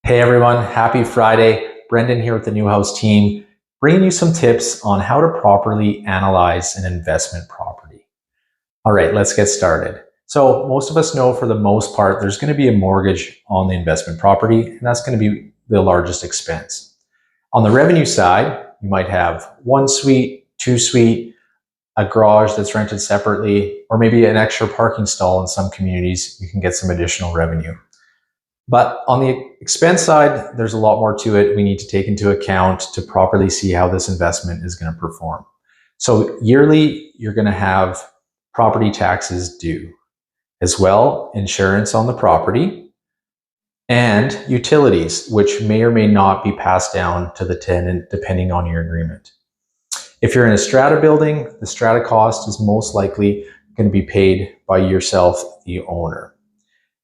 Hey everyone, happy Friday. Brenden here with the neuHouzz team, bringing you some tips on how to properly analyze an investment property. All right, let's get started. So most of us know for the most part, there's going to be a mortgage on the investment property, and that's going to be the largest expense. On the revenue side, you might have one suite, two suite, a garage that's rented separately, or maybe an extra parking stall in some communities. You can get some additional revenue. But on the expense side, there's a lot more to it we need to take into account to properly see how this investment is going to perform. So yearly, you're going to have property taxes due, as well insurance on the property, and utilities, which may or may not be passed down to the tenant depending on your agreement. If you're in a strata building, the strata cost is most likely going to be paid by yourself, the owner.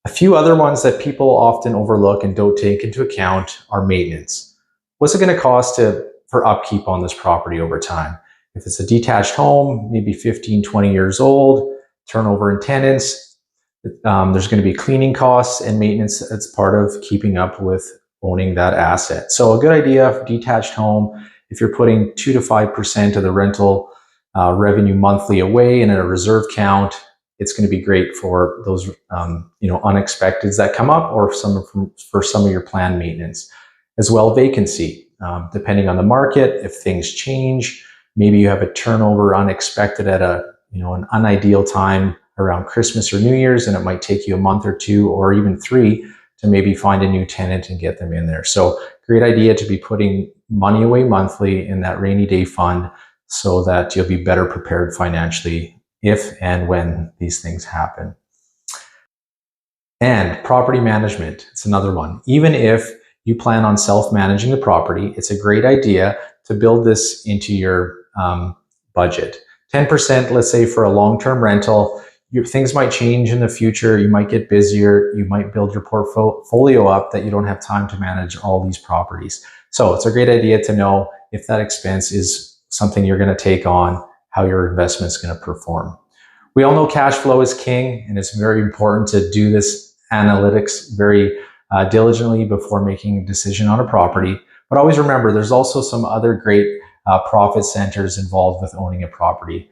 A few other ones that people often overlook and don't take into account are maintenance. What's it going to cost for upkeep on this property over time? If it's a detached home, maybe 15, 20 years old, turnover in tenants, there's going to be cleaning costs and maintenance that's part of keeping up with owning that asset. So a good idea for detached home, if you're putting 2 to 5% of the rental revenue monthly away in a reserve count, it's going to be great for those unexpecteds that come up, or for some of your planned maintenance. As well, vacancy, depending on the market, if things change, maybe you have a turnover unexpected at an unideal time around Christmas or New Year's, and it might take you a month or two or even 3 to maybe find a new tenant and get them in there. So great idea to be putting money away monthly in that rainy day fund so that you'll be better prepared financially if and when these things happen. And property management, it's another one. Even if you plan on self-managing the property, it's a great idea to build this into your budget. 10%, let's say, for a long-term rental. Things might change in the future. You might get busier. You might build your portfolio up that you don't have time to manage all these properties. So it's a great idea to know if that expense is something you're going to take on, how your investment is going to perform. We all know cash flow is king, and it's very important to do this analytics very diligently before making a decision on a property. But always remember, there's also some other great profit centers involved with owning a property.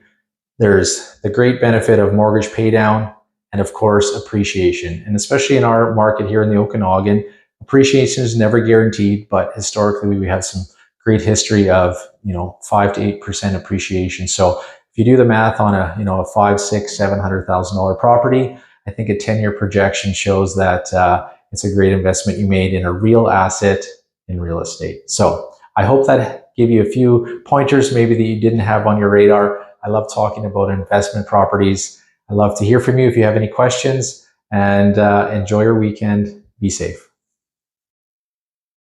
There's the great benefit of mortgage paydown and, of course, appreciation. And especially in our market here in the Okanagan, appreciation is never guaranteed, but historically we have some great history of 5 to 8% appreciation. So if you do the math on a $500,000, $600,000, $700,000 property, I think a 10-year projection shows that it's a great investment you made in a real asset in real estate. So I hope that gave you a few pointers maybe that you didn't have on your radar. I love talking about investment properties. I love to hear from you if you have any questions, and enjoy your weekend. Be safe.